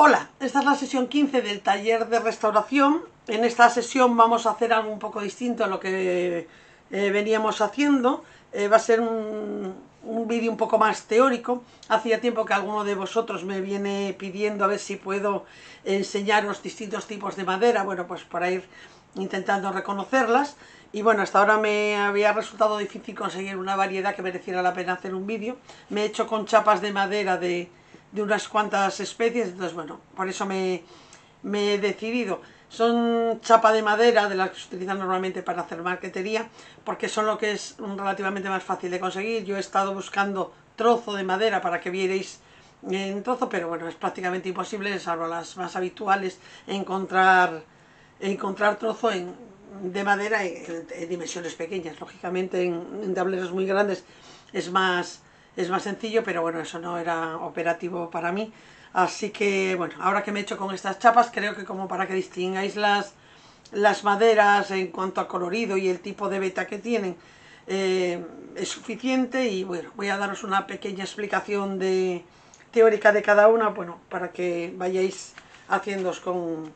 Hola, esta es la sesión 15 del taller de restauración. En esta sesión vamos a hacer algo un poco distinto a lo que veníamos haciendo. Va a ser un vídeo un poco más teórico. Hacía tiempo que alguno de vosotros me viene pidiendo a ver si puedo enseñaros distintos tipos de madera, bueno, pues para ir intentando reconocerlas. Y bueno, hasta ahora me había resultado difícil conseguir una variedad que mereciera la pena hacer un vídeo. Me he hecho con chapas de madera de unas cuantas especies, entonces bueno, por eso me he decidido. Son chapa de madera, de las que se utilizan normalmente para hacer marquetería, porque son lo que es relativamente más fácil de conseguir. Yo he estado buscando trozo de madera para que vierais en trozo, pero bueno, es prácticamente imposible, salvo las más habituales, encontrar trozo de madera en dimensiones pequeñas. Lógicamente en tableros muy grandes es más sencillo, pero bueno, eso no era operativo para mí. Así que bueno, ahora que me he hecho con estas chapas, creo que como para que distingáis las maderas en cuanto a colorido y el tipo de veta que tienen, es suficiente. Y bueno, voy a daros una pequeña explicación teórica de cada una, bueno, para que vayáis haciéndoos con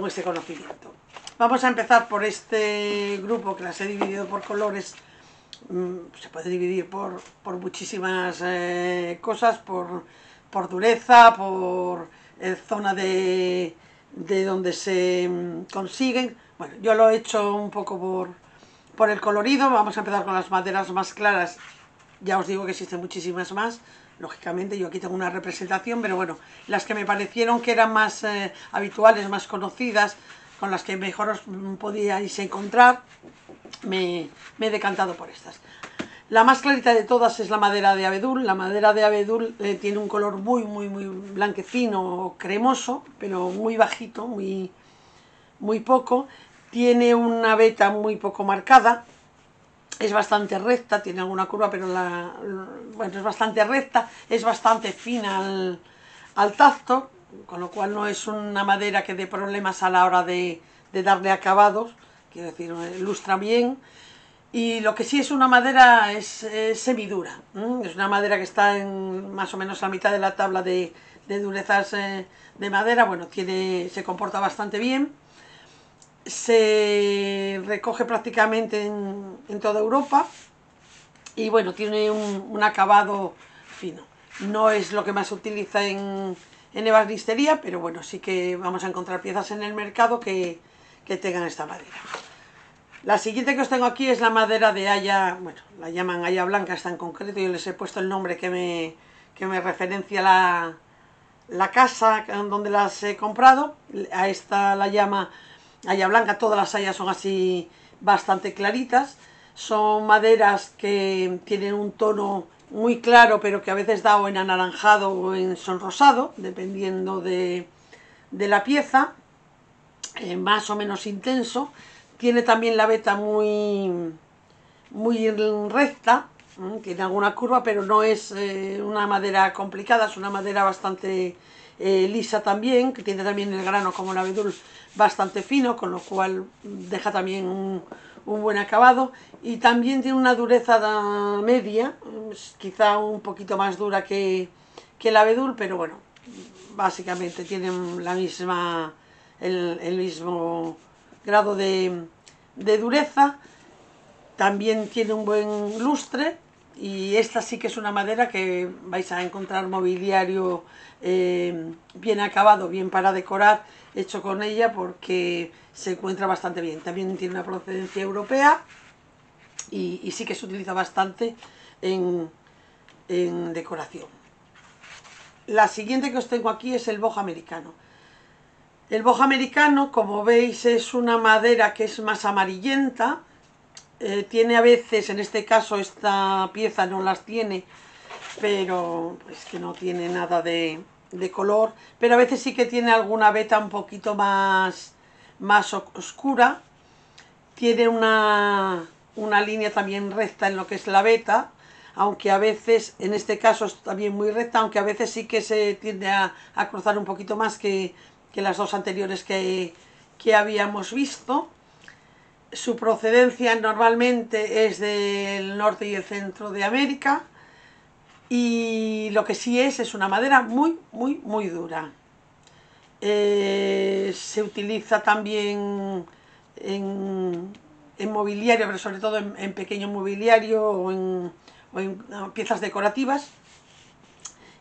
este conocimiento. Vamos a empezar por este grupo que las he dividido por colores. Se puede dividir por muchísimas cosas, por dureza, por zona de donde se consiguen. Bueno, yo lo he hecho un poco por el colorido. Vamos a empezar con las maderas más claras. Ya os digo que existen muchísimas más. Lógicamente yo aquí tengo una representación, pero bueno, las que me parecieron que eran más habituales, más conocidas, con las que mejor os podíais encontrar, me he decantado por estas. La más clarita de todas es la madera de abedul. La madera de abedul tiene un color muy blanquecino, cremoso, pero muy bajito, muy poco. Tiene una veta muy poco marcada. Es bastante recta, tiene alguna curva, pero bueno, es bastante recta, es bastante fina al tacto, con lo cual no es una madera que dé problemas a la hora de darle acabados, quiero decir, lustra bien. Y lo que sí es una madera es semidura, es una madera que está en más o menos a mitad de la tabla de durezas de madera. Bueno, se comporta bastante bien. Se recoge prácticamente en toda Europa y bueno, tiene un acabado fino. No es lo que más se utiliza en ebanistería, pero bueno, sí que vamos a encontrar piezas en el mercado que tengan esta madera. La siguiente que os tengo aquí es la madera de haya, bueno, la llaman haya blanca, está en concreto, yo les he puesto el nombre que me referencia la casa donde las he comprado. A esta la llama haya blanca. Todas las hayas son así bastante claritas. Son maderas que tienen un tono muy claro, pero que a veces da o en anaranjado o en sonrosado, dependiendo de la pieza, más o menos intenso. Tiene también la veta muy recta, tiene alguna curva, pero no es una madera complicada, es una madera bastante lisa también, que tiene también el grano como el abedul bastante fino, con lo cual deja también un buen acabado. Y también tiene una dureza media, quizá un poquito más dura que el abedul, pero bueno, básicamente tienen el mismo grado de dureza. También tiene un buen lustre, y esta sí que es una madera que vais a encontrar mobiliario bien acabado, bien para decorar, hecho con ella, porque se encuentra bastante bien. También tiene una procedencia europea y sí que se utiliza bastante en decoración. La siguiente que os tengo aquí es el boj americano. El boj americano, como veis, es una madera que es más amarillenta. Tiene a veces, en este caso esta pieza no las tiene, pero es que no tiene nada de color, pero a veces sí que tiene alguna veta un poquito más oscura. Tiene una línea también recta en lo que es la veta, aunque a veces, en este caso es también muy recta, aunque a veces sí que se tiende a cruzar un poquito más que las dos anteriores que habíamos visto. Su procedencia normalmente es del norte y el centro de América, y lo que sí es una madera muy dura. Se utiliza también en mobiliario, pero sobre todo en pequeño mobiliario o en piezas decorativas.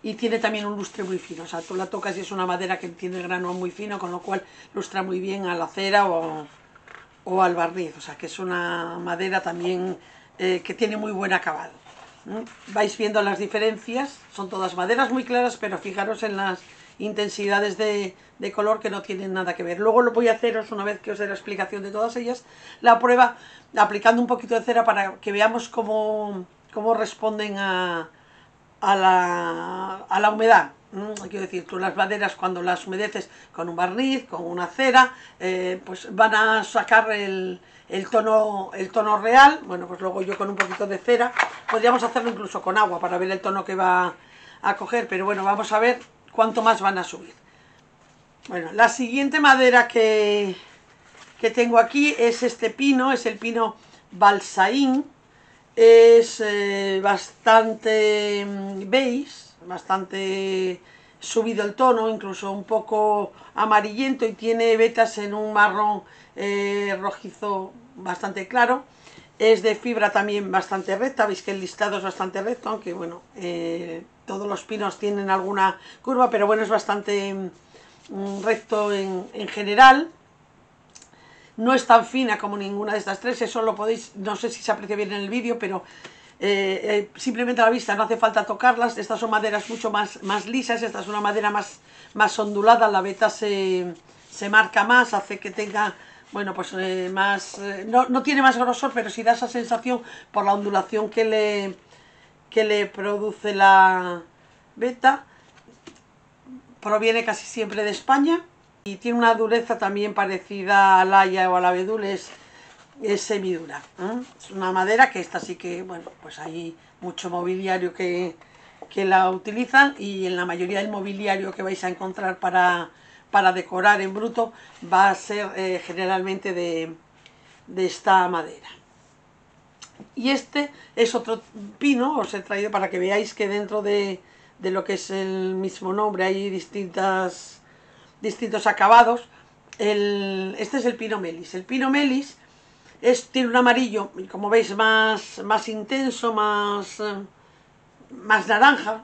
Y tiene también un lustre muy fino, o sea, tú la tocas y es una madera que tiene el grano muy fino, con lo cual lustra muy bien a la cera o al barniz, o sea, que es una madera también que tiene muy buen acabado. Vais viendo las diferencias, son todas maderas muy claras, pero fijaros en las intensidades de color que no tienen nada que ver. Luego lo voy a haceros, una vez que os dé la explicación de todas ellas, la prueba aplicando un poquito de cera para que veamos cómo responden a la humedad. Quiero decir, tú las maderas cuando las humedeces con un barniz, con una cera, pues van a sacar el tono real. Bueno, pues luego yo con un poquito de cera, podríamos hacerlo incluso con agua para ver el tono que va a coger, pero bueno, vamos a ver cuánto más van a subir. Bueno, la siguiente madera que tengo aquí es este pino, es el pino balsaín. Es bastante beige, bastante subido el tono, incluso un poco amarillento, y tiene vetas en un marrón rojizo bastante claro. Es de fibra también bastante recta, veis que el listado es bastante recto, aunque bueno, todos los pinos tienen alguna curva, pero bueno, es bastante recto en general. No es tan fina como ninguna de estas tres, eso lo podéis, no sé si se aprecia bien en el vídeo, pero simplemente a la vista no hace falta tocarlas. Estas son maderas mucho más lisas, esta es una madera más ondulada, la veta se marca más, hace que tenga, bueno, pues no tiene más grosor, pero sí da esa sensación por la ondulación que le produce la veta. Proviene casi siempre de España. Y tiene una dureza también parecida al haya o al abedul, es semidura. Es una madera que esta sí que, bueno, pues hay mucho mobiliario que la utilizan, y en la mayoría del mobiliario que vais a encontrar para decorar en bruto va a ser generalmente de esta madera. Y este es otro pino, os he traído para que veáis que dentro de lo que es el mismo nombre hay distintos acabados. Este es el pino melis. El pino melis tiene un amarillo, como veis, más intenso, más naranja,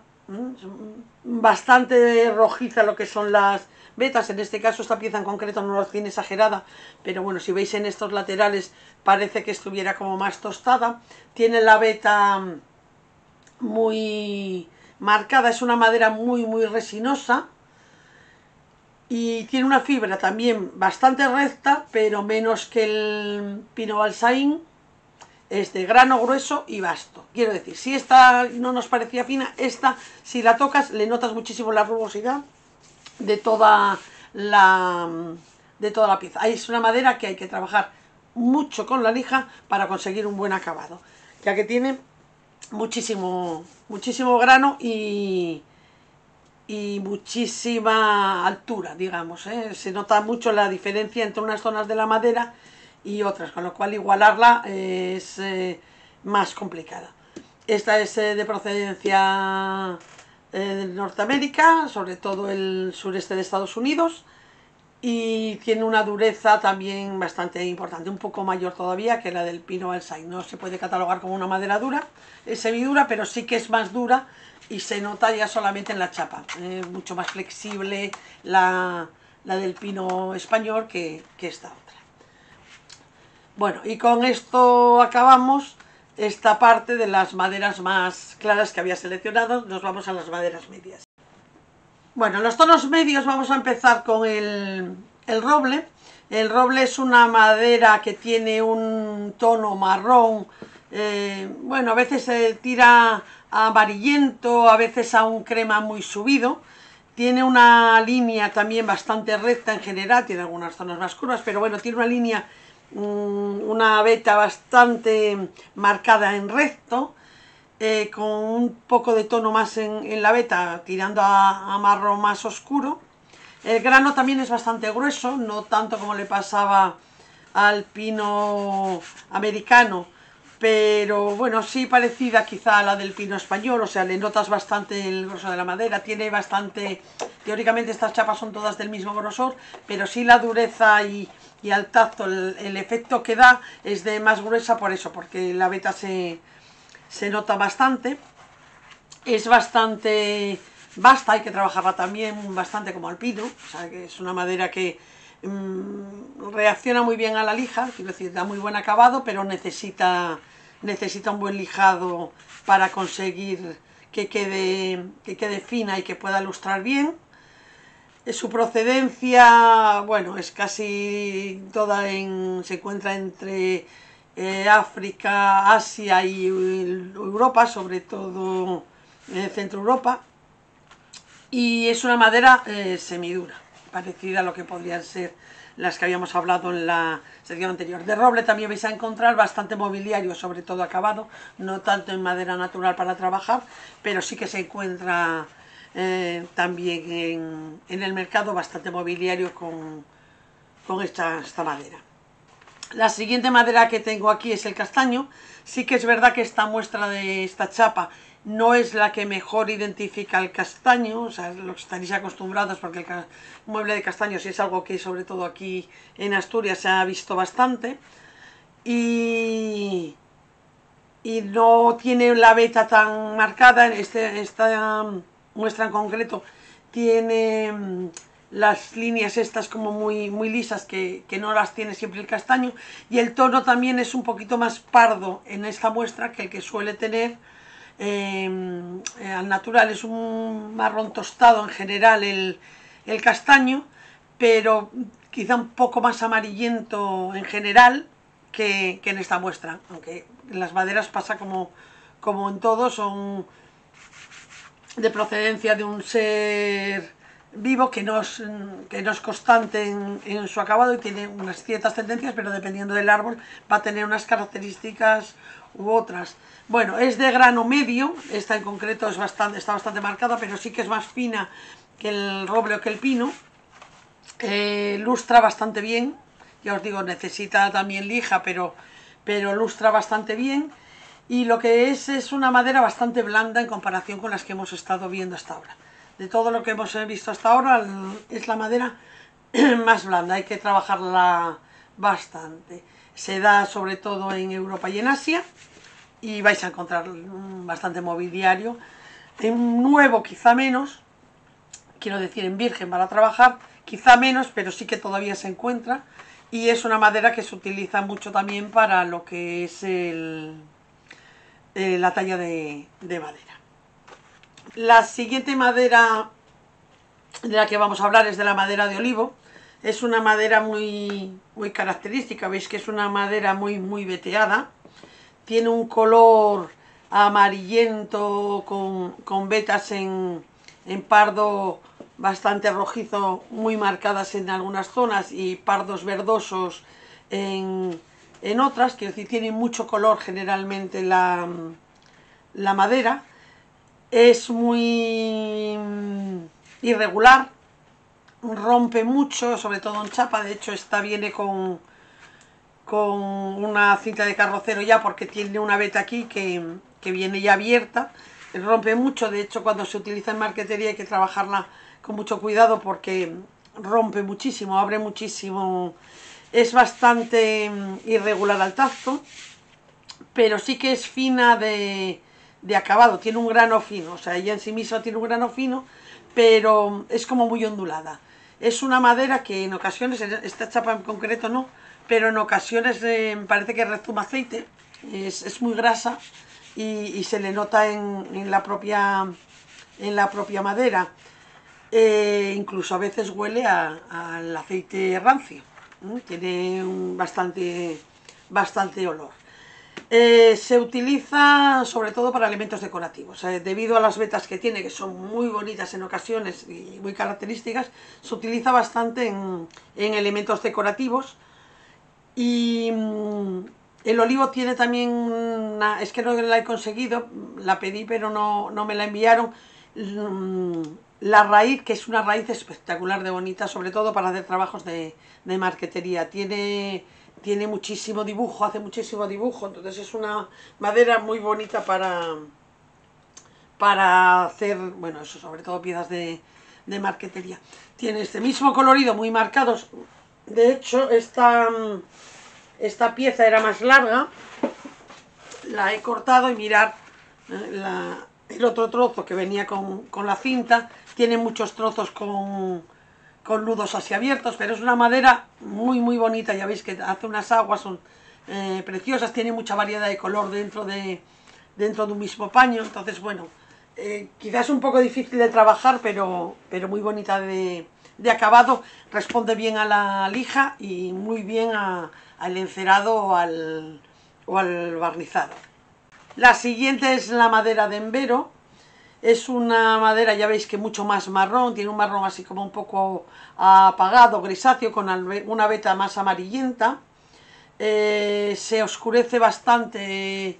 bastante rojiza lo que son las vetas. En este caso esta pieza en concreto no la tiene exagerada, pero bueno, si veis en estos laterales parece que estuviera como más tostada. Tiene la veta muy marcada, es una madera muy resinosa, y tiene una fibra también bastante recta, pero menos que el pino balsaín. Es de grano grueso y vasto. Quiero decir, si esta no nos parecía fina, esta, si la tocas, le notas muchísimo la rugosidad de toda la pieza. Es una madera que hay que trabajar mucho con la lija para conseguir un buen acabado, ya que tiene muchísimo grano y muchísima altura, digamos, se nota mucho la diferencia entre unas zonas de la madera y otras, con lo cual igualarla es más complicada. Esta es de procedencia de Norteamérica, sobre todo el sureste de Estados Unidos, y tiene una dureza también bastante importante, un poco mayor todavía que la del pino balsaín. No se puede catalogar como una madera dura, es semidura, pero sí que es más dura y se nota ya solamente en la chapa. Es mucho más flexible la del pino español que esta otra. Bueno, y con esto acabamos esta parte de las maderas más claras que había seleccionado. Nos vamos a las maderas medias. Bueno, en los tonos medios vamos a empezar con el roble. El roble es una madera que tiene un tono marrón, bueno, a veces se tira a amarillento, a veces a un crema muy subido. Tiene una línea también bastante recta en general, tiene algunas zonas más curvas, pero bueno, tiene una línea, una veta bastante marcada en recto, con un poco de tono más en la veta, tirando a marrón más oscuro. El grano también es bastante grueso, no tanto como le pasaba al pino americano, pero bueno, sí parecida quizá a la del pino español, o sea, le notas bastante el grosor de la madera, tiene bastante, teóricamente estas chapas son todas del mismo grosor, pero sí la dureza y al tacto el efecto que da es de más gruesa por eso, porque la veta se nota bastante, es bastante basta, hay que trabajarla también bastante como al pino, o sea, que es una madera que reacciona muy bien a la lija, quiero decir, da muy buen acabado, pero necesita un buen lijado para conseguir que quede fina y que pueda lustrar bien. Su procedencia, bueno, es casi toda se encuentra entre África, Asia y Europa, sobre todo Centro Europa, y es una madera semidura, parecida a lo que podrían ser las que habíamos hablado en la sección anterior. De roble también vais a encontrar bastante mobiliario, sobre todo acabado, no tanto en madera natural para trabajar, pero sí que se encuentra también en el mercado bastante mobiliario con esta madera. La siguiente madera que tengo aquí es el castaño. Sí que es verdad que esta muestra de esta chapa no es la que mejor identifica el castaño, o sea, los que estaréis acostumbrados, porque el mueble de castaño sí es algo que sobre todo aquí en Asturias se ha visto bastante, y no tiene la veta tan marcada. Esta muestra en concreto tiene las líneas estas como muy lisas que no las tiene siempre el castaño, y el tono también es un poquito más pardo en esta muestra que el que suele tener al natural. Es un marrón tostado en general el castaño, pero quizá un poco más amarillento en general que en esta muestra, aunque en las maderas pasa como en todo, son de procedencia de un ser vivo que no es constante en su acabado y tiene unas ciertas tendencias, pero dependiendo del árbol va a tener unas características u otras. Bueno, es de grano medio, esta en concreto está bastante marcada, pero sí que es más fina que el roble o que el pino. Lustra bastante bien, ya os digo, necesita también lija, pero lustra bastante bien, y lo que es una madera bastante blanda en comparación con las que hemos estado viendo hasta ahora. De todo lo que hemos visto hasta ahora, es la madera más blanda, hay que trabajarla bastante. Se da sobre todo en Europa y en Asia, y vais a encontrar bastante mobiliario. En nuevo quizá menos, quiero decir en virgen para trabajar, quizá menos, pero sí que todavía se encuentra, y es una madera que se utiliza mucho también para lo que es la talla de madera. La siguiente madera de la que vamos a hablar es de la madera de olivo. Es una madera muy característica, veis que es una madera muy veteada, tiene un color amarillento con vetas en pardo bastante rojizo, muy marcadas en algunas zonas, y pardos verdosos en otras. Quiero decir, tiene mucho color generalmente la madera. Es muy irregular, rompe mucho, sobre todo en chapa. De hecho, esta viene con una cinta de carrocero ya, porque tiene una veta aquí que viene ya abierta. Rompe mucho, de hecho cuando se utiliza en marquetería hay que trabajarla con mucho cuidado porque rompe muchísimo, abre muchísimo. Es bastante irregular al tacto, pero sí que es fina de acabado, tiene un grano fino, o sea, ella en sí misma tiene un grano fino, pero es como muy ondulada. Es una madera que en ocasiones, esta chapa en concreto no, pero en ocasiones parece que rezuma aceite, es muy grasa, y se le nota en la propia madera. Incluso a veces huele al aceite rancio, tiene bastante olor. Se utiliza sobre todo para elementos decorativos, debido a las vetas que tiene, que son muy bonitas en ocasiones y muy características. Se utiliza bastante en elementos decorativos. Y el olivo tiene también es que no la he conseguido, la pedí pero no me la enviaron, la raíz, que es una raíz espectacular de bonita, sobre todo para hacer trabajos de marquetería. Tiene tiene muchísimo dibujo, hace muchísimo dibujo, entonces es una madera muy bonita para hacer, bueno, eso, sobre todo piezas de marquetería. Tiene este mismo colorido muy marcados. De hecho, esta pieza era más larga, la he cortado y mirar el otro trozo que venía con la cinta, tiene muchos trozos con nudos así abiertos, pero es una madera muy bonita. Ya veis que hace unas aguas, son preciosas, tiene mucha variedad de color dentro de un mismo paño. Entonces, bueno, quizás un poco difícil de trabajar, pero muy bonita de acabado, responde bien a la lija y muy bien al encerado o al barnizado. La siguiente es la madera de embero. Es una madera, ya veis que mucho más marrón, tiene un marrón así como un poco apagado, grisáceo, con una veta más amarillenta. Se oscurece bastante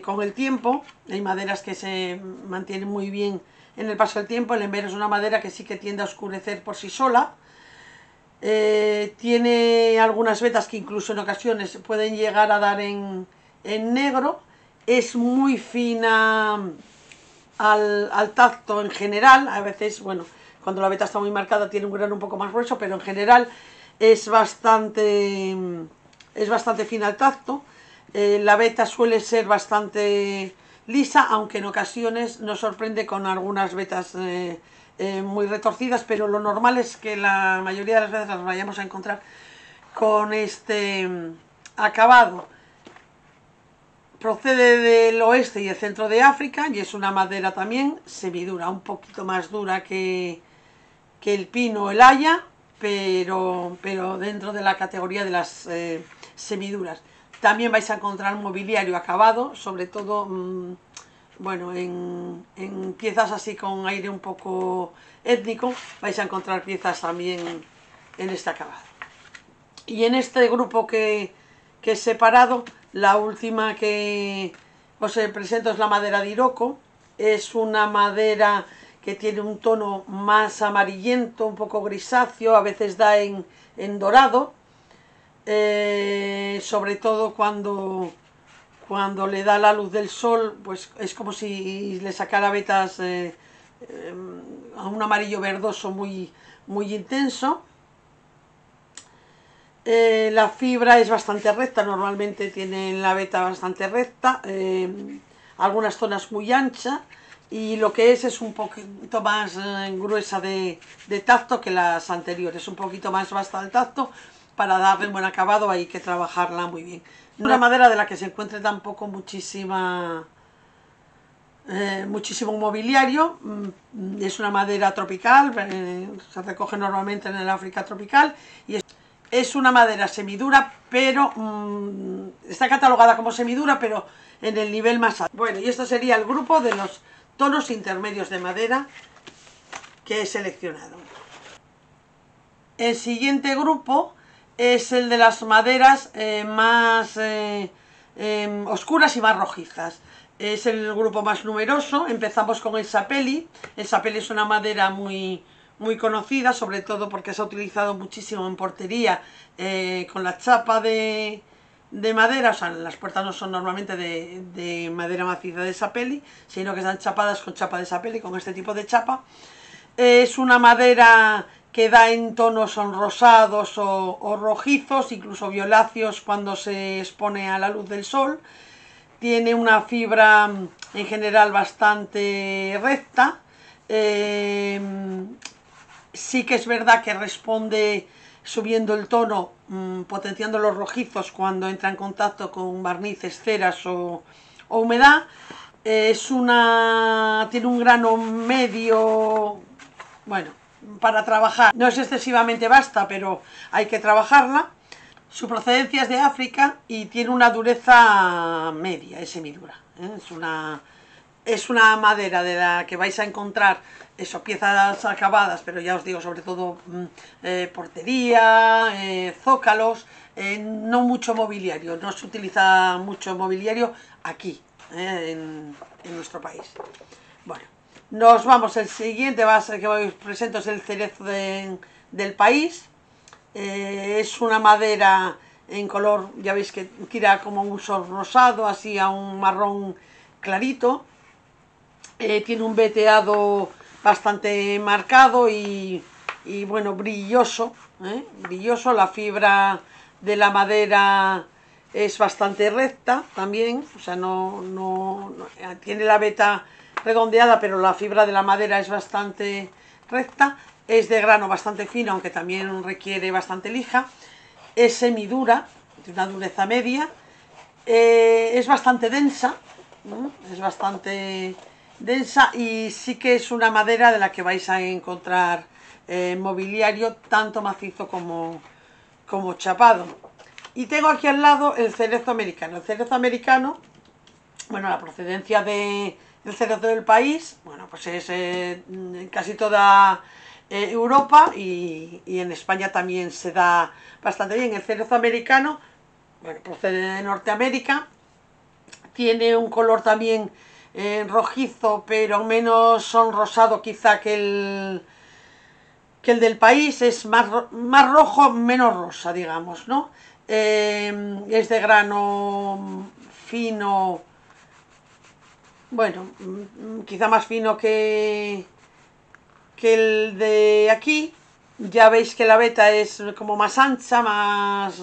con el tiempo. Hay maderas que se mantienen muy bien en el paso del tiempo. El embero es una madera que sí que tiende a oscurecer por sí sola. Tiene algunas vetas que incluso en ocasiones pueden llegar a dar en negro. Es muy fina al tacto en general. A veces, bueno, cuando la veta está muy marcada tiene un grano un poco más grueso, pero en general es bastante fina al tacto. La veta suele ser bastante lisa, aunque en ocasiones nos sorprende con algunas vetas muy retorcidas, pero lo normal es que la mayoría de las veces las vayamos a encontrar con este acabado. Procede del oeste y el centro de África y es una madera también semidura, un poquito más dura que el pino o el haya, pero dentro de la categoría de las semiduras. También vais a encontrar mobiliario acabado, sobre todo bueno, en piezas así con aire un poco étnico, vais a encontrar piezas también en este acabado. Y en este grupo que he separado, la última que os presento es la madera de Iroko. Es una madera que tiene un tono más amarillento, un poco grisáceo, a veces da en dorado, sobre todo cuando le da la luz del sol, pues es como si le sacara vetas a un amarillo verdoso muy intenso. La fibra es bastante recta, normalmente tiene la veta bastante recta, algunas zonas muy ancha, y lo que es un poquito más gruesa de tacto que las anteriores, un poquito más vasta al tacto. Para darle un buen acabado hay que trabajarla muy bien. Una madera de la que se encuentre tampoco muchísimo mobiliario. Es una madera tropical, se recoge normalmente en el África tropical y es una madera semidura, pero está catalogada como semidura, pero en el nivel más alto. Bueno, y esto sería el grupo de los tonos intermedios de madera que he seleccionado. El siguiente grupo es el de las maderas más oscuras y más rojizas. Es el grupo más numeroso. Empezamos con el sapeli. El sapeli es una madera muy conocida, sobre todo porque se ha utilizado muchísimo en portería con la chapa de madera. O sea, las puertas no son normalmente de madera maciza de sapeli, sino que están chapadas con chapa de sapeli, con este tipo de chapa. Es una madera que da en tonos rosados o rojizos, incluso violáceos cuando se expone a la luz del sol. Tiene una fibra en general bastante recta. Sí que es verdad que responde subiendo el tono, potenciando los rojizos cuando entra en contacto con barnices, ceras o humedad. Tiene un grano medio, bueno, para trabajar. No es excesivamente vasta, pero hay que trabajarla. Su procedencia es de África y tiene una dureza media, es semidura. Es una madera de la que vais a encontrar eso, piezas acabadas, pero ya os digo, sobre todo portería, zócalos, no mucho mobiliario. No se utiliza mucho mobiliario aquí, en nuestro país. Bueno, nos vamos. El siguiente que os presento es el cerezo del país. Es una madera en color, ya veis que tira como un sol rosado, así a un marrón clarito. Tiene un veteado bastante marcado y bueno, brilloso, brilloso. La fibra de la madera es bastante recta también, o sea, no tiene la veta redondeada, pero la fibra de la madera es bastante recta. Es de grano bastante fino, aunque también requiere bastante lija. Es semidura, de una dureza media. Es bastante densa, ¿no? Es bastante densa y sí que es una madera de la que vais a encontrar mobiliario tanto macizo como chapado. Y tengo aquí al lado el cerezo americano. El cerezo americano, bueno, la procedencia del cerezo del país, bueno, pues es casi toda Europa y en España también se da bastante bien. El cerezo americano, bueno, procede de Norteamérica, tiene un color también rojizo, pero menos sonrosado quizá que el del país, es más rojo, menos rosa, digamos, ¿no? Es de grano fino, bueno, quizá más fino que el de aquí. Ya veis que la veta es como más ancha, más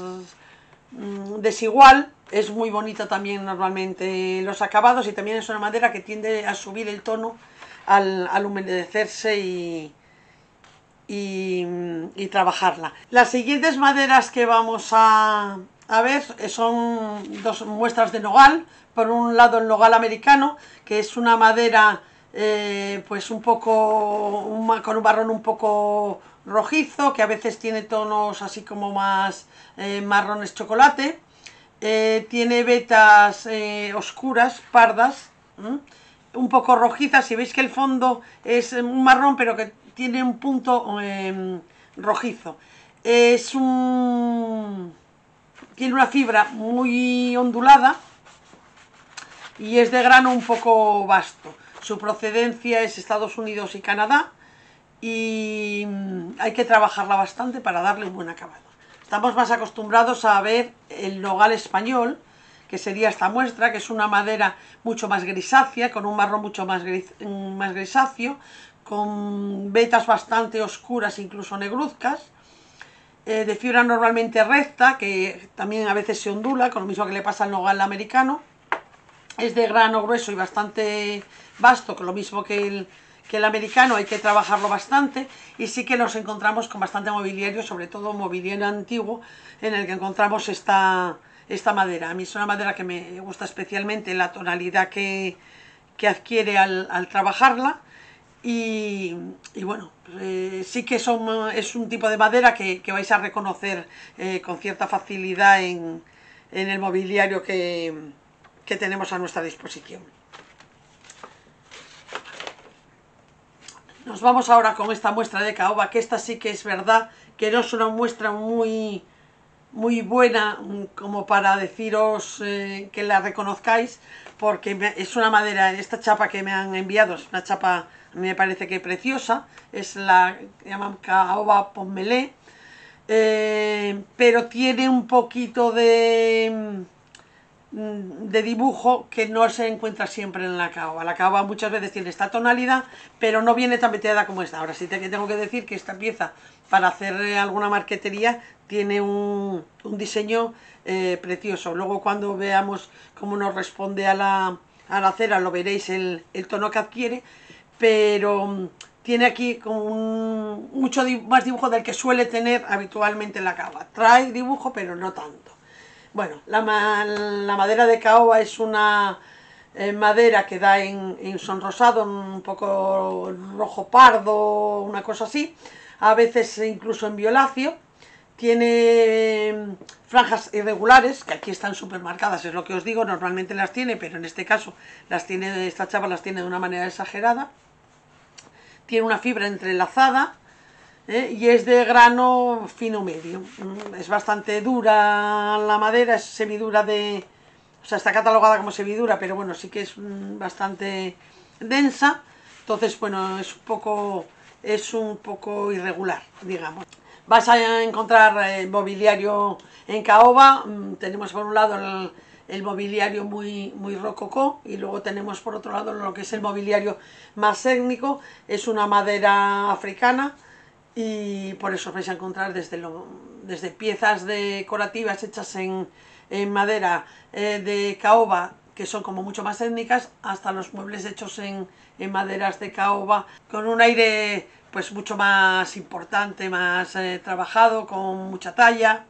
desigual. Es muy bonita también normalmente los acabados y también es una madera que tiende a subir el tono al humedecerse y trabajarla. Las siguientes maderas que vamos a ver son dos muestras de nogal. Por un lado el nogal americano, que es una madera pues un poco con un marrón un poco rojizo, que a veces tiene tonos así como más marrones chocolate. Tiene vetas oscuras, pardas, un poco rojizas. Si veis que el fondo es un marrón, pero que tiene un punto rojizo. Tiene una fibra muy ondulada y es de grano un poco vasto. Su procedencia es Estados Unidos y Canadá y hay que trabajarla bastante para darle un buen acabado. Estamos más acostumbrados a ver el nogal español, que sería esta muestra, que es una madera mucho más grisácea, con un marrón mucho más grisáceo, con vetas bastante oscuras, incluso negruzcas, de fibra normalmente recta, que también a veces se ondula, con lo mismo que le pasa al nogal americano. Es de grano grueso y bastante vasto, con lo mismo que el americano. Hay que trabajarlo bastante y sí que nos encontramos con bastante mobiliario, sobre todo mobiliario antiguo, en el que encontramos esta madera. A mí es una madera que me gusta especialmente, la tonalidad que adquiere al trabajarla y bueno, sí que es un tipo de madera que vais a reconocer con cierta facilidad en el mobiliario que tenemos a nuestra disposición. Nos vamos ahora con esta muestra de caoba, que esta sí que es verdad que no es una muestra muy buena como para deciros que la reconozcáis, porque es una madera, esta chapa que me han enviado es una chapa, a mí me parece que preciosa, es la que llaman caoba pommelé, pero tiene un poquito de dibujo que no se encuentra siempre en la caoba. La caoba muchas veces tiene esta tonalidad, pero no viene tan veteada como esta. Ahora sí tengo que decir que esta pieza, para hacer alguna marquetería, tiene un diseño precioso. Luego cuando veamos cómo nos responde a la cera, lo veréis el tono que adquiere, pero tiene aquí como mucho más dibujo del que suele tener habitualmente la caoba. Trae dibujo, pero no tanto. Bueno, la madera de caoba es una madera que da en sonrosado, un poco rojo pardo, una cosa así, a veces incluso en violáceo. Tiene franjas irregulares, que aquí están súper marcadas, es lo que os digo, normalmente las tiene, pero en este caso esta chapa las tiene de una manera exagerada. Tiene una fibra entrelazada, y es de grano fino medio. Es bastante dura la madera, es semidura o sea, está catalogada como semidura, pero bueno, sí que es bastante densa. Entonces, bueno, es un poco irregular, digamos. Vas a encontrar mobiliario en caoba. Tenemos por un lado el mobiliario muy rococó, y luego tenemos por otro lado lo que es el mobiliario más étnico. Es una madera africana, y por eso os vais a encontrar desde piezas decorativas hechas en madera de caoba, que son como mucho más étnicas, hasta los muebles hechos en maderas de caoba, con un aire pues mucho más importante, más trabajado, con mucha talla.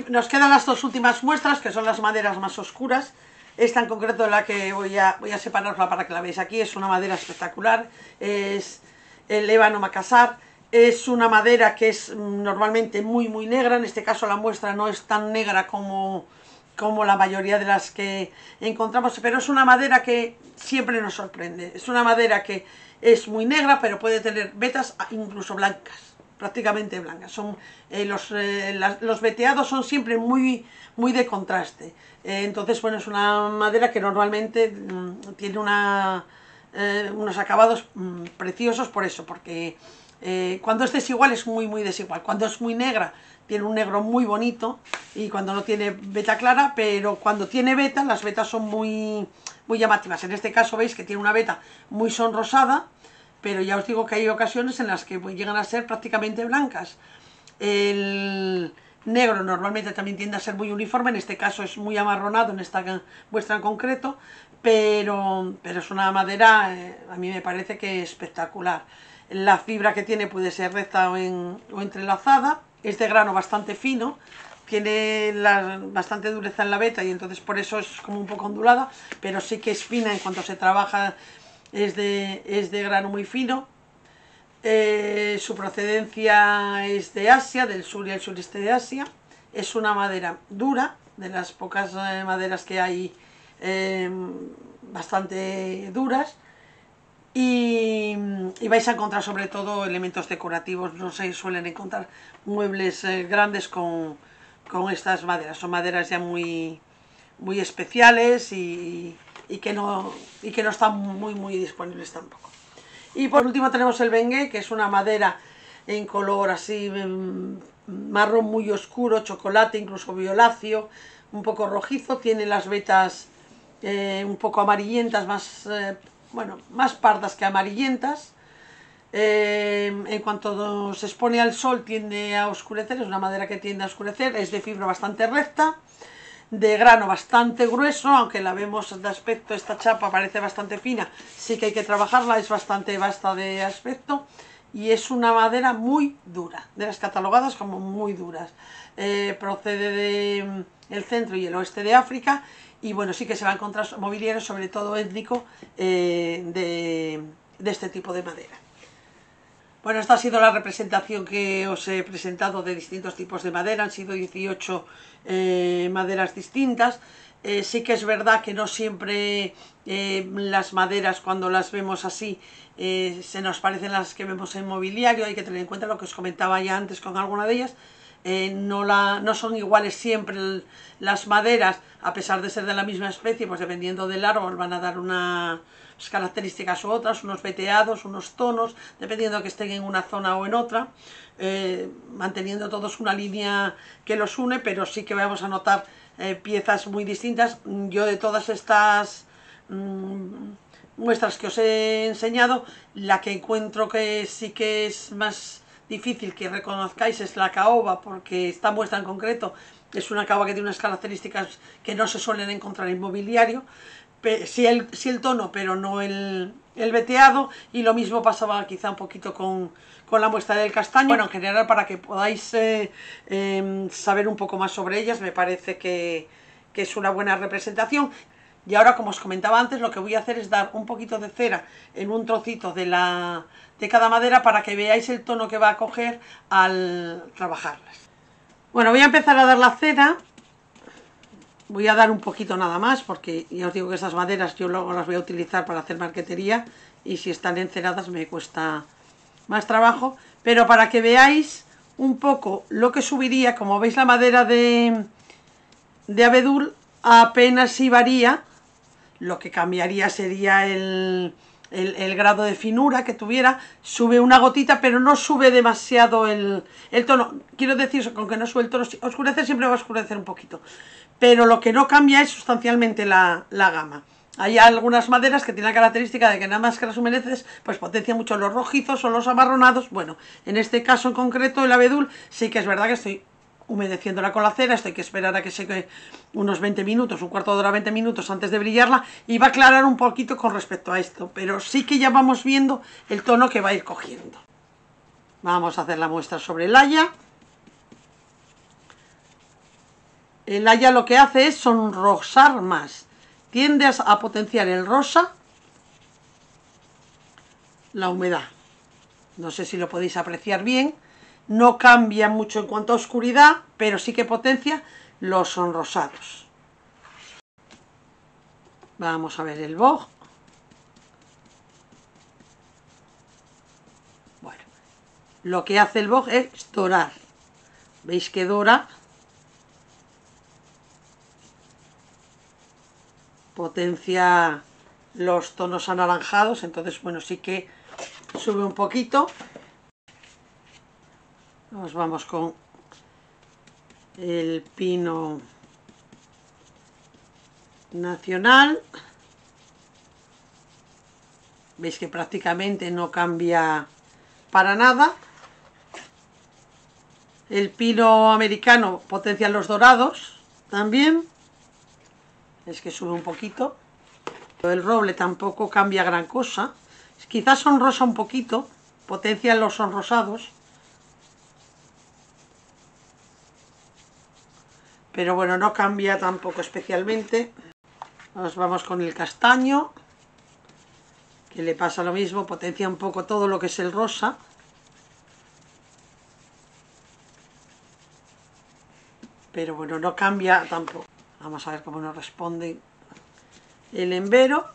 Nos quedan las dos últimas muestras, que son las maderas más oscuras. Esta en concreto, la que voy a separarla para que la veáis aquí, es una madera espectacular. Es el ébano macassar. Es una madera que es normalmente muy negra. En este caso la muestra no es tan negra como la mayoría de las que encontramos, pero es una madera que siempre nos sorprende. Es una madera que es muy negra, pero puede tener vetas incluso blancas, prácticamente blancas. Los veteados son siempre muy de contraste. Entonces, bueno, es una madera que normalmente tiene unos acabados preciosos por eso, porque cuando es desigual es muy desigual. Cuando es muy negra tiene un negro muy bonito, y cuando no tiene veta clara, pero cuando tiene veta, las vetas son muy llamativas. En este caso veis que tiene una veta muy sonrosada, pero ya os digo que hay ocasiones en las que llegan a ser prácticamente blancas. El negro normalmente también tiende a ser muy uniforme, en este caso es muy amarronado en esta muestra en concreto, pero es una madera, a mí me parece que espectacular. La fibra que tiene puede ser recta o entrelazada, es de grano bastante fino, tiene bastante dureza en la veta, y entonces por eso es como un poco ondulada, pero sí que es fina en cuanto se trabaja. Es de grano muy fino. Su procedencia es de Asia, del sur y el sureste de Asia. Es una madera dura, de las pocas maderas que hay bastante duras. Y vais a encontrar sobre todo elementos decorativos. No se suelen encontrar muebles grandes con estas maderas. Son maderas ya muy especiales, y que no están muy disponibles tampoco. Y por último tenemos el bengué, que es una madera en color así marrón muy oscuro, chocolate, incluso violáceo, un poco rojizo. Tiene las vetas un poco amarillentas, más pardas que amarillentas. En cuanto se expone al sol tiende a oscurecer, es una madera que tiende a oscurecer. Es de fibra bastante recta, de grano bastante grueso, aunque la vemos de aspecto, esta chapa parece bastante fina, sí que hay que trabajarla, es bastante vasta de aspecto, y es una madera muy dura, de las catalogadas como muy duras. Procede del centro y el oeste de África, y bueno, sí que se va a encontrar mobiliario, sobre todo étnico, de este tipo de madera. Bueno, esta ha sido la representación que os he presentado de distintos tipos de madera. Han sido 18 maderas distintas. Sí que es verdad que no siempre las maderas, cuando las vemos así, se nos parecen las que vemos en mobiliario. Hay que tener en cuenta lo que os comentaba ya antes con alguna de ellas. No son iguales siempre las maderas, a pesar de ser de la misma especie, pues dependiendo del árbol van a dar unas características u otras, unos veteados, unos tonos, dependiendo de que estén en una zona o en otra, manteniendo todos una línea que los une, pero sí que vamos a notar piezas muy distintas. Yo, de todas estas muestras que os he enseñado, la que encuentro que sí que es más difícil que reconozcáis es la caoba, porque esta muestra en concreto es una caoba que tiene unas características que no se suelen encontrar en mobiliario. Sí el tono, pero no el veteado, y lo mismo pasaba quizá un poquito con la muestra del castaño. Bueno, en general, para que podáis saber un poco más sobre ellas, me parece que es una buena representación. Y ahora, como os comentaba antes, lo que voy a hacer es dar un poquito de cera en un trocito de cada madera, para que veáis el tono que va a coger al trabajarlas. Bueno, voy a empezar a dar la cera. Voy a dar un poquito nada más, porque ya os digo que estas maderas yo luego las voy a utilizar para hacer marquetería, y si están enceradas me cuesta más trabajo. Pero para que veáis un poco lo que subiría, como veis la madera de abedul apenas si varía. Lo que cambiaría sería el el grado de finura que tuviera, sube una gotita, pero no sube demasiado el tono. Quiero decir, con que no sube el tono, oscurecer siempre va a oscurecer un poquito, pero lo que no cambia es sustancialmente la gama. Hay algunas maderas que tienen la característica de que nada más que las humedeces, pues potencia mucho los rojizos o los amarronados. Bueno, en este caso en concreto, el abedul, sí que es verdad que estoy humedeciéndola con la cera, esto hay que esperar a que seque unos 20 minutos, un cuarto de hora, 20 minutos antes de brillarla, y va a aclarar un poquito con respecto a esto, pero sí que ya vamos viendo el tono que va a ir cogiendo. Vamos a hacer la muestra sobre el haya. El haya lo que hace es sonrosar más, tiende a potenciar el rosa, la humedad. No sé si lo podéis apreciar bien. No cambia mucho en cuanto a oscuridad, pero sí que potencia los sonrosados. Vamos a ver el boj. Bueno, lo que hace el boj es dorar. ¿Veis que dora? Potencia los tonos anaranjados, entonces bueno, sí que sube un poquito. Nos vamos con el pino nacional. Veis que prácticamente no cambia para nada. El pino americano potencia los dorados también. Es que sube un poquito. El roble tampoco cambia gran cosa. Quizás sonrosa un poquito, potencia los sonrosados. Pero bueno, no cambia tampoco especialmente. Nos vamos con el castaño, que le pasa lo mismo, potencia un poco todo lo que es el rosa. Pero bueno, no cambia tampoco. Vamos a ver cómo nos responde el embero.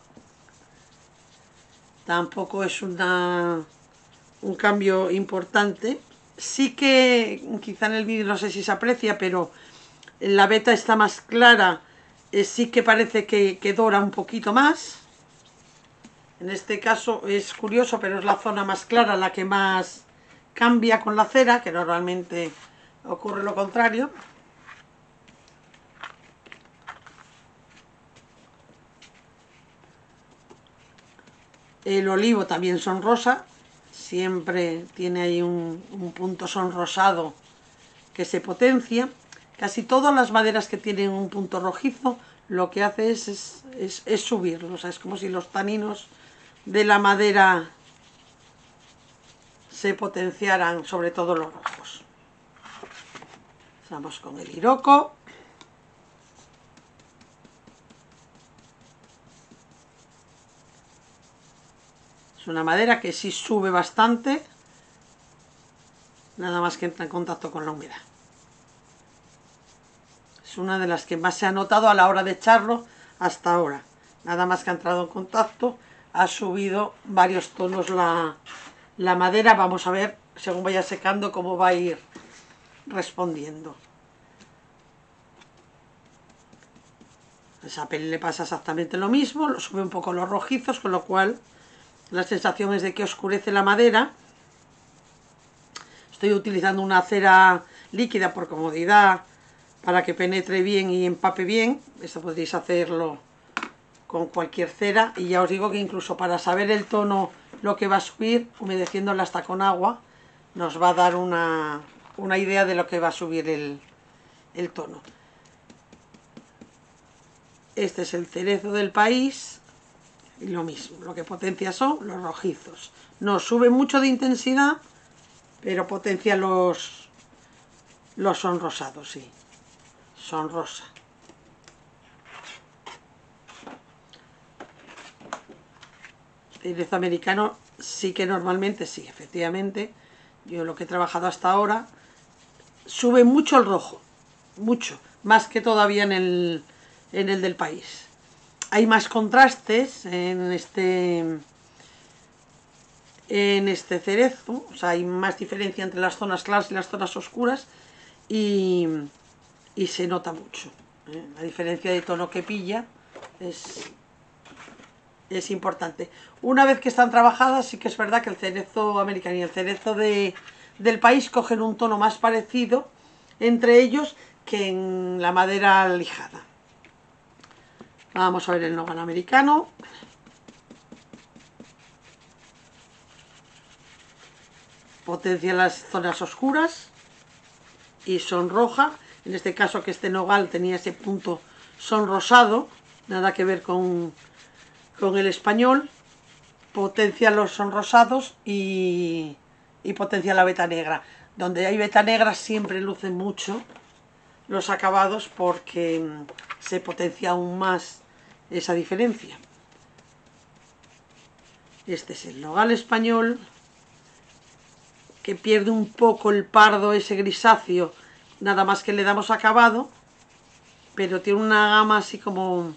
Tampoco es un cambio importante. Sí que quizá en el vídeo no sé si se aprecia, pero la veta está más clara, sí que parece que dora un poquito más. En este caso es curioso, pero es la zona más clara la que más cambia con la cera, que normalmente ocurre lo contrario. El olivo también sonrosa, siempre tiene ahí un punto sonrosado que se potencia. Casi todas las maderas que tienen un punto rojizo lo que hace es subirlo. O sea, es como si los taninos de la madera se potenciaran, sobre todo los rojos. Vamos con el Iroko. Es una madera que sí sube bastante, nada más que entra en contacto con la humedad. Es una de las que más se ha notado a la hora de echarlo hasta ahora. Nada más que ha entrado en contacto, ha subido varios tonos la madera. Vamos a ver, según vaya secando, cómo va a ir respondiendo. A esa peli le pasa exactamente lo mismo, lo sube un poco los rojizos, con lo cual la sensación es de que oscurece la madera. Estoy utilizando una cera líquida por comodidad, para que penetre bien y empape bien. Esto podréis hacerlo con cualquier cera, y ya os digo que incluso para saber el tono, lo que va a subir, humedeciéndola hasta con agua, nos va a dar una idea de lo que va a subir el tono. Este es el cerezo del país, y lo mismo, lo que potencia son los rojizos. No sube mucho de intensidad, pero potencia los sonrosados, sí. Sonrosa. El cerezo americano sí que normalmente, sí, efectivamente, yo lo que he trabajado hasta ahora, sube mucho el rojo, mucho, más que todavía en el del país. Hay más contrastes en este cerezo, o sea, hay más diferencia entre las zonas claras y las zonas oscuras, y se nota mucho, ¿eh? La diferencia de tono que pilla es es importante. Una vez que están trabajadas, sí que es verdad que el cerezo americano y el cerezo del país cogen un tono más parecido entre ellos que en la madera lijada. Vamos a ver el nogal americano. Potencia las zonas oscuras y sonroja. En este caso, que este nogal tenía ese punto sonrosado, nada que ver con el español. Potencia los sonrosados y potencia la veta negra. Donde hay veta negra siempre lucen mucho los acabados porque se potencia aún más esa diferencia. Este es el nogal español, que pierde un poco el pardo ese grisáceo, nada más que le damos acabado, pero tiene una gama así como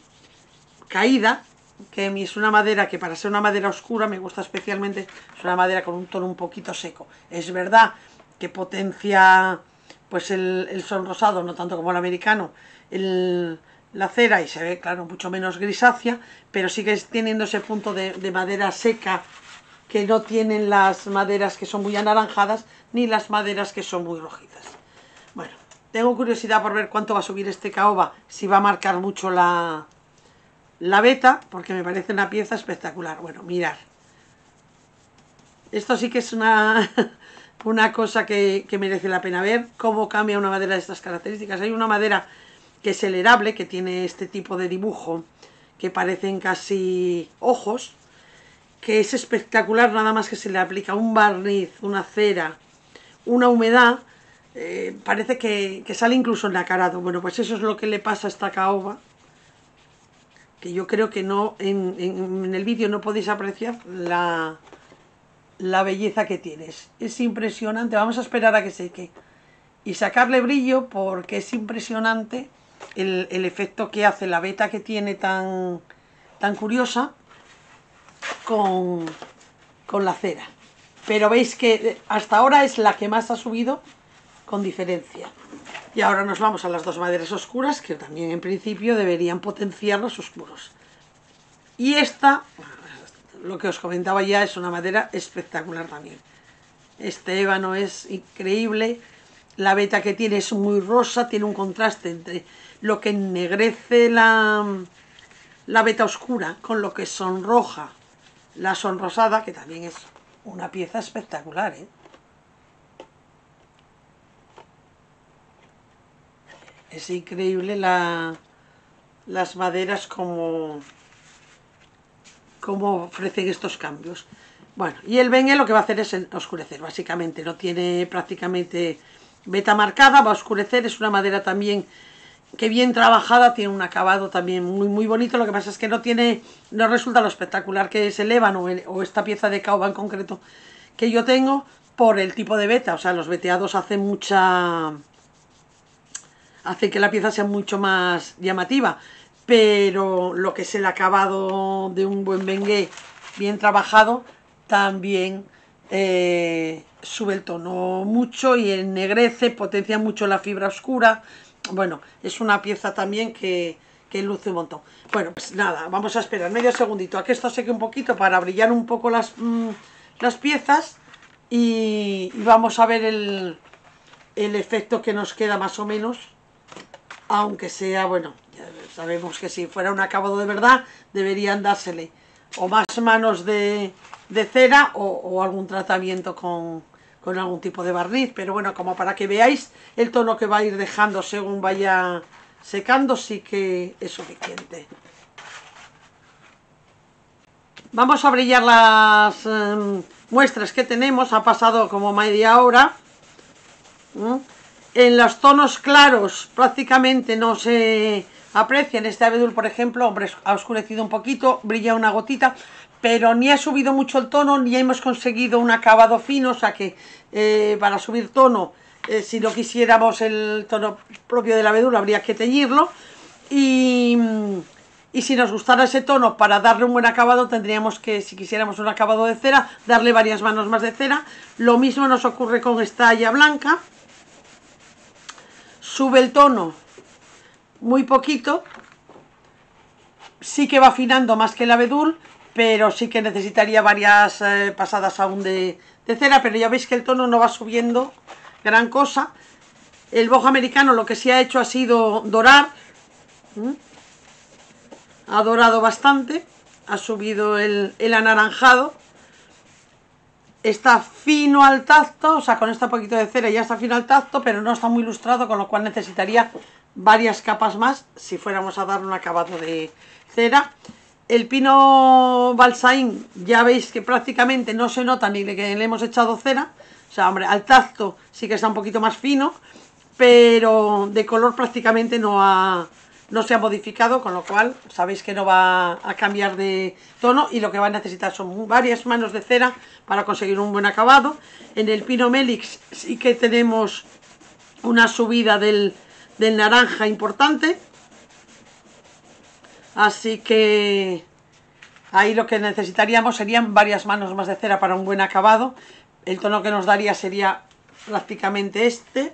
caída, que es una madera que para ser una madera oscura me gusta especialmente, es una madera con un tono un poquito seco. Es verdad que potencia pues el sonrosado, no tanto como el americano, la cera, y se ve, claro, mucho menos grisácea, pero sigue teniendo ese punto de madera seca que no tienen las maderas que son muy anaranjadas ni las maderas que son muy rojizas. Bueno, tengo curiosidad por ver cuánto va a subir este caoba, si va a marcar mucho la veta, porque me parece una pieza espectacular. Bueno, mirad, esto sí que es una cosa que merece la pena ver, cómo cambia una madera de estas características. Hay una madera que es el erable, que tiene este tipo de dibujo, que parecen casi ojos, que es espectacular, nada más que se le aplica un barniz, una cera, una humedad, parece que sale incluso ennacarado. Bueno, pues eso es lo que le pasa a esta caoba, que yo creo que no en el vídeo no podéis apreciar la belleza que tiene. Es impresionante. Vamos a esperar a que seque y sacarle brillo, porque es impresionante el efecto que hace la veta que tiene tan curiosa con la cera. Pero veis que hasta ahora es la que más ha subido con diferencia. Y ahora nos vamos a las dos maderas oscuras, que también en principio deberían potenciar los oscuros. Y esta, lo que os comentaba ya, es una madera espectacular también. Este ébano es increíble. La veta que tiene es muy rosa, tiene un contraste entre lo que ennegrece la veta oscura con lo que sonroja la sonrosada, que también es una pieza espectacular, ¿eh? Es increíble las maderas como ofrecen estos cambios. Bueno, y el bengue lo que va a hacer es oscurecer, básicamente. No tiene prácticamente veta marcada, va a oscurecer. Es una madera también que bien trabajada, tiene un acabado también muy bonito. Lo que pasa es que no resulta lo espectacular que es el ébano o esta pieza de caoba en concreto que yo tengo, por el tipo de veta. O sea, los veteados hacen que la pieza sea mucho más llamativa, pero lo que es el acabado de un buen bengue bien trabajado también sube el tono mucho y ennegrece, potencia mucho la fibra oscura. Bueno, es una pieza también que luce un montón. Bueno, pues nada, vamos a esperar medio segundito a que esto seque un poquito para brillar un poco las piezas y vamos a ver el efecto que nos queda más o menos. Aunque sea, bueno, ya sabemos que si fuera un acabado de verdad deberían dársele o más manos de cera o algún tratamiento con algún tipo de barniz, pero bueno, como para que veáis el tono que va a ir dejando según vaya secando, sí que es suficiente. Vamos a brillar las muestras que tenemos. Ha pasado como media hora. En los tonos claros prácticamente no se aprecia. En este abedul, por ejemplo, hombre, ha oscurecido un poquito, brilla una gotita, pero ni ha subido mucho el tono, ni hemos conseguido un acabado fino. O sea que para subir tono, si no quisiéramos el tono propio del abedul, habría que teñirlo. Y si nos gustara ese tono, para darle un buen acabado, tendríamos que, si quisiéramos un acabado de cera, darle varias manos más de cera. Lo mismo nos ocurre con esta haya blanca. Sube el tono muy poquito, sí que va afinando más que el abedul, pero sí que necesitaría varias pasadas aún de cera, pero ya veis que el tono no va subiendo gran cosa. El boho americano lo que sí ha hecho ha sido dorar, ha dorado bastante, ha subido el anaranjado, está fino al tacto, o sea, con este poquito de cera ya está fino al tacto, pero no está muy lustrado, con lo cual necesitaría varias capas más si fuéramos a darle un acabado de cera. El pino balsaín ya veis que prácticamente no se nota ni que le hemos echado cera, o sea, hombre, al tacto sí que está un poquito más fino, pero de color prácticamente no se ha modificado, con lo cual sabéis que no va a cambiar de tono y lo que va a necesitar son varias manos de cera para conseguir un buen acabado. En el pino Melix sí que tenemos una subida del naranja importante, así que ahí lo que necesitaríamos serían varias manos más de cera para un buen acabado. El tono que nos daría sería prácticamente este.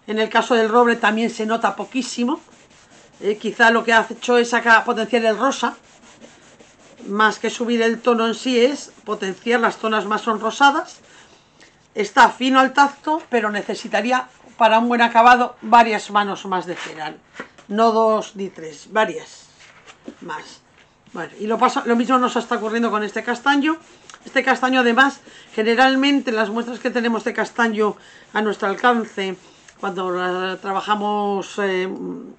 En el caso del roble también se nota poquísimo. Quizá lo que ha hecho es potenciar el rosa, más que subir el tono en sí, es potenciar las zonas más sonrosadas. Está fino al tacto, pero necesitaría para un buen acabado varias manos más de cera. No 2 ni 3, varias más. Bueno, y lo mismo nos está ocurriendo con este castaño. Este castaño, además, generalmente las muestras que tenemos de castaño a nuestro alcance, cuando trabajamos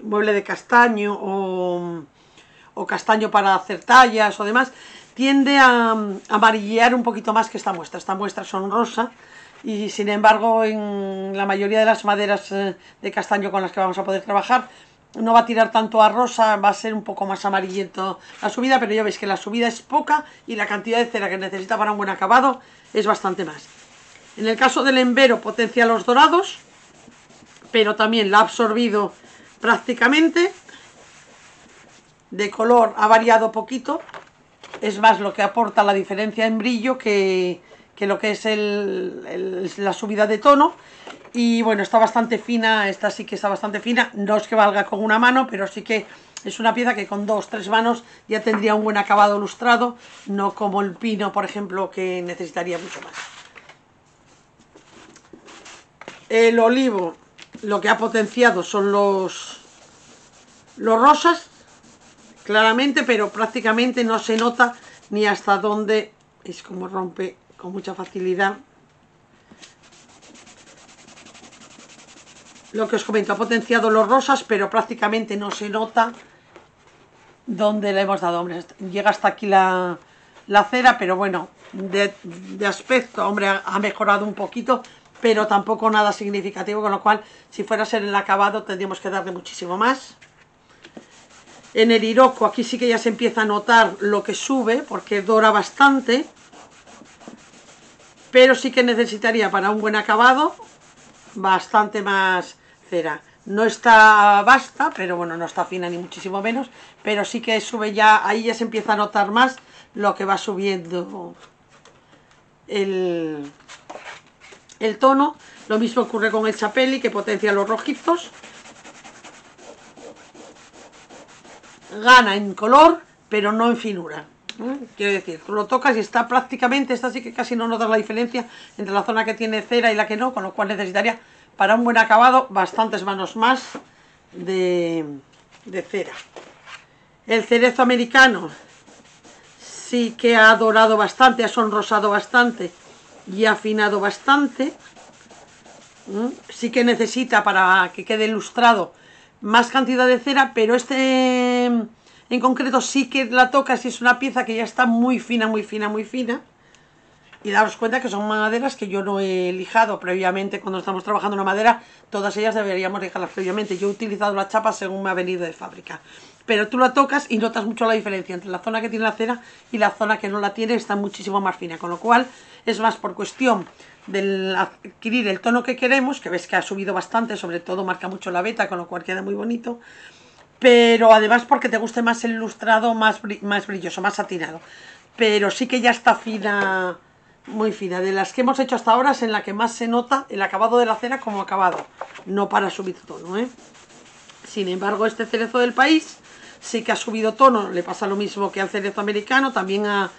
mueble de castaño o castaño para hacer tallas o demás, tiende a amarillear un poquito más que esta muestra. Esta muestra son rosa y sin embargo en la mayoría de las maderas de castaño con las que vamos a poder trabajar no va a tirar tanto a rosa, va a ser un poco más amarillento la subida, pero ya veis que la subida es poca y la cantidad de cera que necesita para un buen acabado es bastante más. En el caso del embero potencia los dorados, pero también la ha absorbido prácticamente. De color ha variado poquito, es más lo que aporta la diferencia en brillo que lo que es la subida de tono. Y bueno, está bastante fina, esta sí que está bastante fina, no es que valga con una mano, pero sí que es una pieza que con 2-3 manos ya tendría un buen acabado lustrado, no como el pino, por ejemplo, que necesitaría mucho más. El olivo lo que ha potenciado son los rosas, claramente, pero prácticamente no se nota ni hasta dónde, es como rompe con mucha facilidad. Lo que os comento, ha potenciado los rosas, pero prácticamente no se nota dónde le hemos dado. Hombre, llega hasta aquí la cera, pero bueno, de aspecto, hombre, ha mejorado un poquito, pero tampoco nada significativo, con lo cual, si fuera a ser el acabado, tendríamos que darle muchísimo más. En el Iroko, aquí sí que ya se empieza a notar lo que sube, porque dora bastante, pero sí que necesitaría para un buen acabado bastante más cera. No está basta, pero bueno, no está fina ni muchísimo menos, pero sí que sube ya, ahí ya se empieza a notar más lo que va subiendo el tono. Lo mismo ocurre con el chapeli, que potencia los rojizos. Gana en color, pero no en finura. Quiero decir, tú lo tocas y está prácticamente, esta sí que casi no notas la diferencia entre la zona que tiene cera y la que no, con lo cual necesitaría para un buen acabado bastantes manos más de cera. El cerezo americano sí que ha dorado bastante, ha sonrosado bastante y ha afinado bastante. Sí que necesita, para que quede ilustrado, más cantidad de cera, pero este en concreto sí que la tocas y es una pieza que ya está muy fina, muy fina, muy fina. Y daros cuenta que son maderas que yo no he lijado previamente. Cuando estamos trabajando una madera, todas ellas deberíamos lijarlas previamente. Yo he utilizado la chapa según me ha venido de fábrica, pero tú la tocas y notas mucho la diferencia entre la zona que tiene la cera y la zona que no la tiene, está muchísimo más fina, con lo cual es más por cuestión de adquirir el tono que queremos, que ves que ha subido bastante, sobre todo marca mucho la veta, con lo cual queda muy bonito, pero además porque te guste más el ilustrado, más brilloso, más satinado. Pero sí que ya está fina, muy fina. De las que hemos hecho hasta ahora es en la que más se nota el acabado de la cera como acabado, no para subir tono, Sin embargo, este cerezo del país sí que ha subido tono, le pasa lo mismo que al cerezo americano, también ha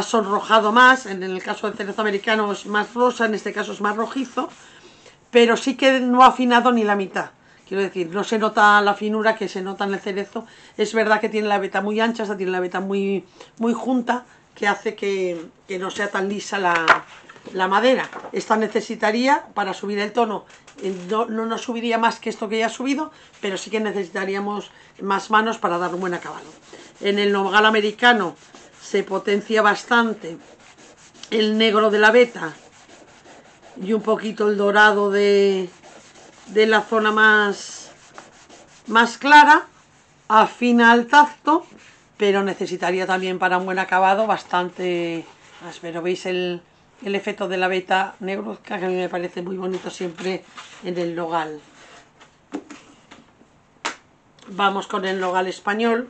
sonrojado más, en el caso del cerezo americano es más rosa, en este caso es más rojizo, pero sí que no ha afinado ni la mitad. Quiero decir, no se nota la finura que se nota en el cerezo. Es verdad que tiene la veta muy ancha, tiene la veta muy junta, que hace que no sea tan lisa la madera. Esta necesitaría, para subir el tono, no nos subiría más que esto que ya ha subido, pero sí que necesitaríamos más manos para dar un buen acabado. En el nogal americano se potencia bastante el negro de la veta y un poquito el dorado de la zona más clara, afina al tacto, pero necesitaría también para un buen acabado bastante más. Pero veis el efecto de la veta negruzca, que a mí me parece muy bonito siempre en el nogal. Vamos con el nogal español,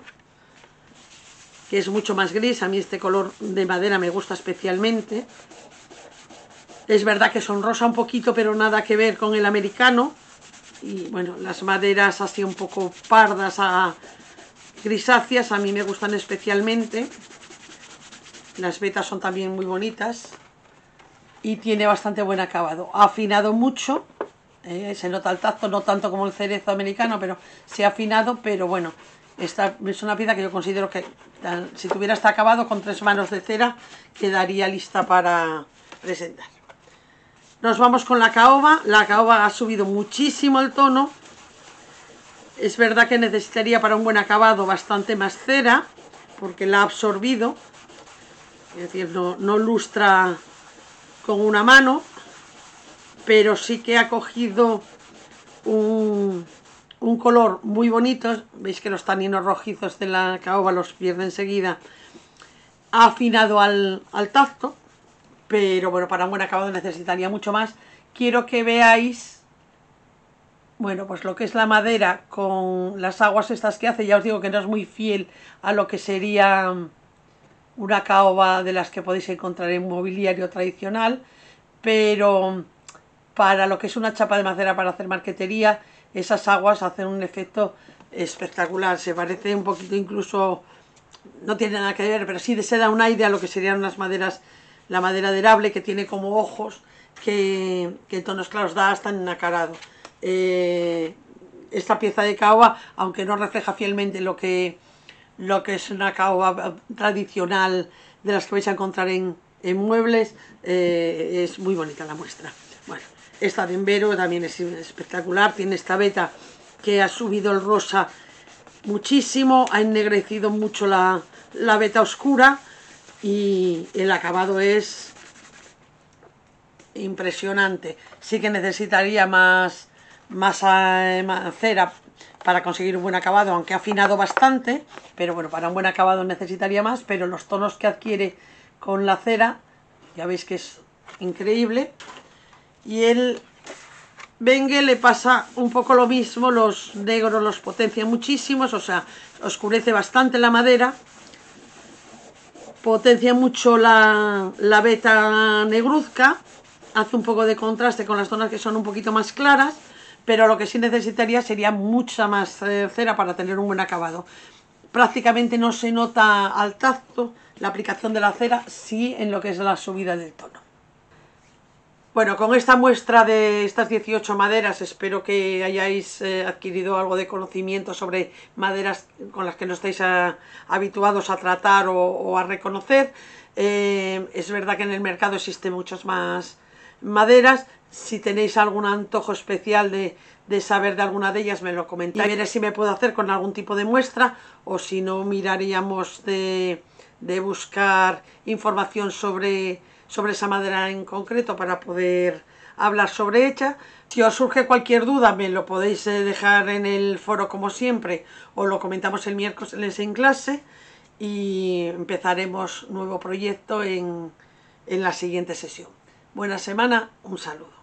que es mucho más gris. A mí este color de madera me gusta especialmente. Es verdad que sonrosa un poquito, pero nada que ver con el americano. Y bueno, las maderas así un poco pardas a grisáceas a mí me gustan especialmente. Las vetas son también muy bonitas y tiene bastante buen acabado. Ha afinado mucho, se nota el tacto, no tanto como el cerezo americano, pero se ha afinado. Pero bueno, esta es una pieza que yo considero que si tuviera este acabado con 3 manos de cera quedaría lista para presentar. Nos vamos con la caoba. La caoba ha subido muchísimo el tono. Es verdad que necesitaría para un buen acabado bastante más cera, porque la ha absorbido. Es decir, no lustra con una mano, pero sí que ha cogido un color muy bonito. Veis que los taninos rojizos de la caoba los pierde enseguida. Ha afinado al tacto, pero bueno, para un buen acabado necesitaría mucho más. Quiero que veáis, bueno, pues lo que es la madera con las aguas estas que hace. Ya os digo que no es muy fiel a lo que sería una caoba de las que podéis encontrar en mobiliario tradicional, pero para lo que es una chapa de madera para hacer marquetería, esas aguas hacen un efecto espectacular. Se parece un poquito, incluso, no tiene nada que ver, pero sí se da una idea a lo que serían unas maderas. La madera de erable, que tiene como ojos, que en tonos claros da hasta en nacarado. Esta pieza de caoba, aunque no refleja fielmente lo que es una caoba tradicional de las que vais a encontrar en muebles, es muy bonita la muestra. Bueno, esta de Embero también es espectacular. Tiene esta veta que ha subido el rosa muchísimo, ha ennegrecido mucho la veta oscura, y el acabado es impresionante. Sí que necesitaría más cera para conseguir un buen acabado, aunque ha afinado bastante, pero bueno, para un buen acabado necesitaría más. Pero los tonos que adquiere con la cera, ya veis que es increíble. Y el Bengue le pasa un poco lo mismo. Los negros los potencia muchísimo, o sea, oscurece bastante la madera, potencia mucho la veta negruzca, hace un poco de contraste con las zonas que son un poquito más claras, pero lo que sí necesitaría sería mucha más cera para tener un buen acabado. Prácticamente no se nota al tacto la aplicación de la cera, sí en lo que es la subida del tono. Bueno, con esta muestra de estas 18 maderas espero que hayáis adquirido algo de conocimiento sobre maderas con las que no estáis habituados a tratar o a reconocer. Es verdad que en el mercado existen muchas más maderas. Si tenéis algún antojo especial de saber de alguna de ellas, me lo comentáis y veré si me puedo hacer con algún tipo de muestra, o si no, miraríamos de buscar información sobre esa madera en concreto para poder hablar sobre ella. Si os surge cualquier duda, me lo podéis dejar en el foro como siempre, o lo comentamos el miércoles en clase, y empezaremos nuevo proyecto en la siguiente sesión. Buena semana, un saludo.